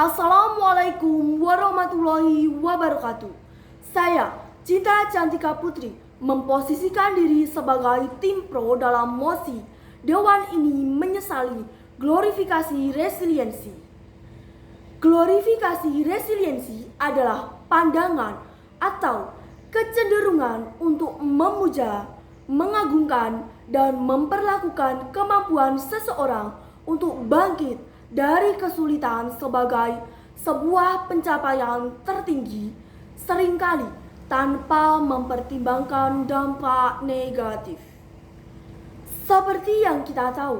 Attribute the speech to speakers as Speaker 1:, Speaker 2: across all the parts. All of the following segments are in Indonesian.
Speaker 1: Assalamualaikum warahmatullahi wabarakatuh. Saya, Cita Cantika Putri, memposisikan diri sebagai tim pro dalam mosi. Dewan ini menyesali glorifikasi resiliensi. Glorifikasi resiliensi adalah pandangan atau kecenderungan untuk memuja, mengagungkan, dan memperlakukan kemampuan seseorang untuk bangkit dari kesulitan sebagai sebuah pencapaian tertinggi, seringkali tanpa mempertimbangkan dampak negatif. Seperti yang kita tahu,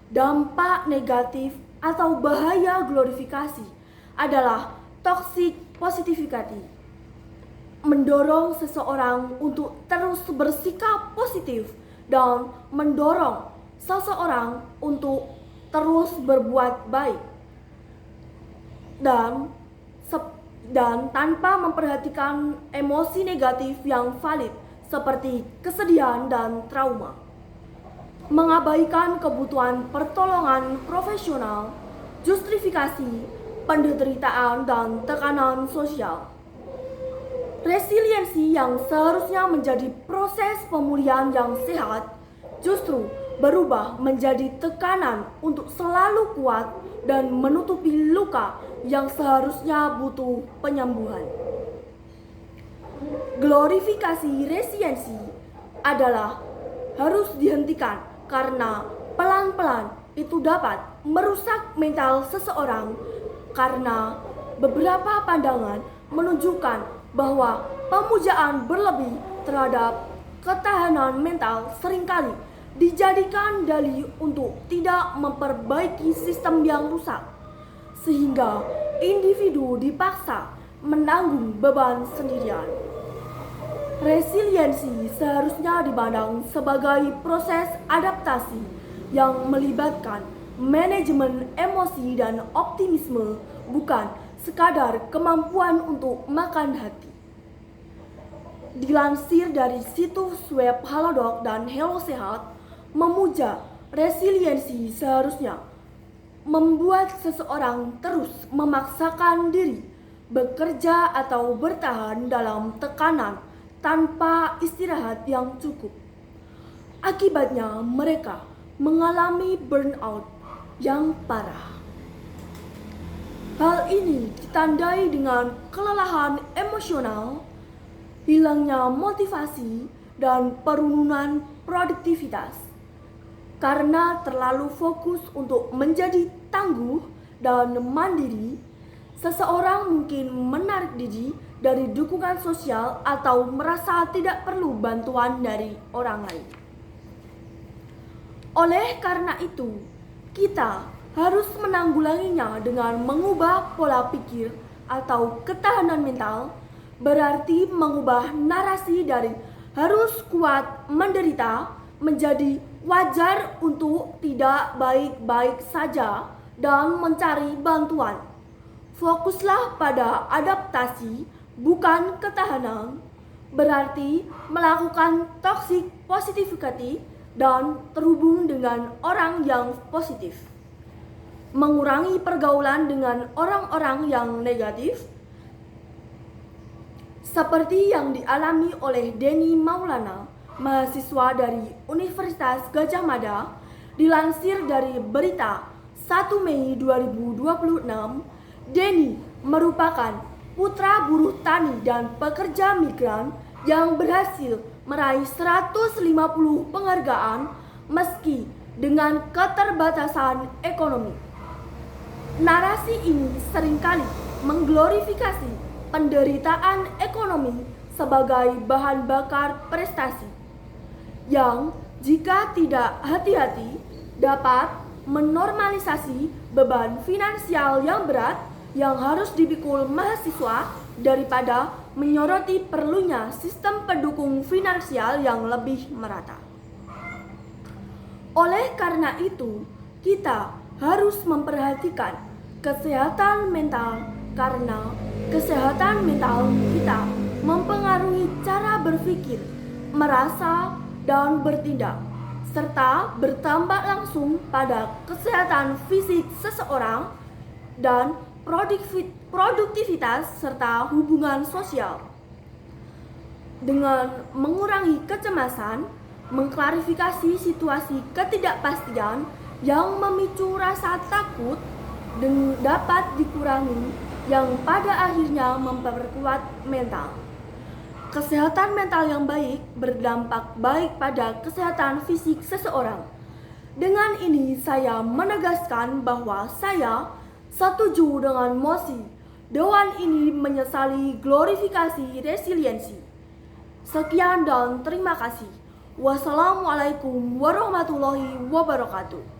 Speaker 1: dampak negatif atau bahaya glorifikasi adalah toxic positivity, mendorong seseorang untuk terus bersikap positif dan mendorong seseorang untuk terus berbuat baik dan tanpa memperhatikan emosi negatif yang valid seperti kesedihan dan trauma, mengabaikan kebutuhan pertolongan profesional, justifikasi penderitaan dan tekanan sosial. Resiliensi yang seharusnya menjadi proses pemulihan yang sehat justru berubah menjadi tekanan untuk selalu kuat dan menutupi luka yang seharusnya butuh penyembuhan. Glorifikasi resiliensi adalah harus dihentikan karena pelan-pelan itu dapat merusak mental seseorang, karena beberapa pandangan menunjukkan bahwa pemujaan berlebih terhadap ketahanan mental seringkali dijadikan dalih untuk tidak memperbaiki sistem yang rusak, sehingga individu dipaksa menanggung beban sendirian. Resiliensi seharusnya dipandang sebagai proses adaptasi yang melibatkan manajemen emosi dan optimisme, bukan sekadar kemampuan untuk makan hati. Dilansir dari situs web Halodoc dan Hello Sehat, memuja resiliensi seharusnya membuat seseorang terus memaksakan diri bekerja atau bertahan dalam tekanan tanpa istirahat yang cukup. Akibatnya mereka mengalami burnout yang parah. Hal ini ditandai dengan kelelahan emosional, hilangnya motivasi, dan penurunan produktivitas. Karena terlalu fokus untuk menjadi tangguh dan mandiri, seseorang mungkin menarik diri dari dukungan sosial atau merasa tidak perlu bantuan dari orang lain. Oleh karena itu, kita harus menanggulanginya dengan mengubah pola pikir atau ketahanan mental, berarti mengubah narasi dari harus kuat menderita menjadi wajar untuk tidak baik-baik saja dan mencari bantuan. Fokuslah pada adaptasi, bukan ketahanan, berarti melakukan toxic positivity dan terhubung dengan orang yang positif. Mengurangi pergaulan dengan orang-orang yang negatif, seperti yang dialami oleh Denny Maulana, mahasiswa dari Universitas Gadjah Mada. Dilansir dari berita 1 Mei 2026, Denny merupakan putra buruh tani dan pekerja migran yang berhasil meraih 150 penghargaan meski dengan keterbatasan ekonomi. Narasi ini seringkali mengglorifikasi penderitaan ekonomi sebagai bahan bakar prestasi, yang jika tidak hati-hati dapat menormalisasi beban finansial yang berat yang harus dipikul mahasiswa daripada menyoroti perlunya sistem pendukung finansial yang lebih merata. Oleh karena itu, kita harus memperhatikan kesehatan mental, karena kesehatan mental kita mempengaruhi cara berpikir, merasa, dan bertindak, serta berdampak langsung pada kesehatan fisik seseorang dan produktivitas, serta hubungan sosial. Dengan mengurangi kecemasan, mengklarifikasi situasi ketidakpastian yang memicu rasa takut dan dapat dikurangi, yang pada akhirnya memperkuat mental. Kesehatan mental yang baik berdampak baik pada kesehatan fisik seseorang. Dengan ini saya menegaskan bahwa saya setuju dengan mosi Dewan ini menyesali glorifikasi resiliensi. Sekian dan terima kasih. Wassalamualaikum warahmatullahi wabarakatuh.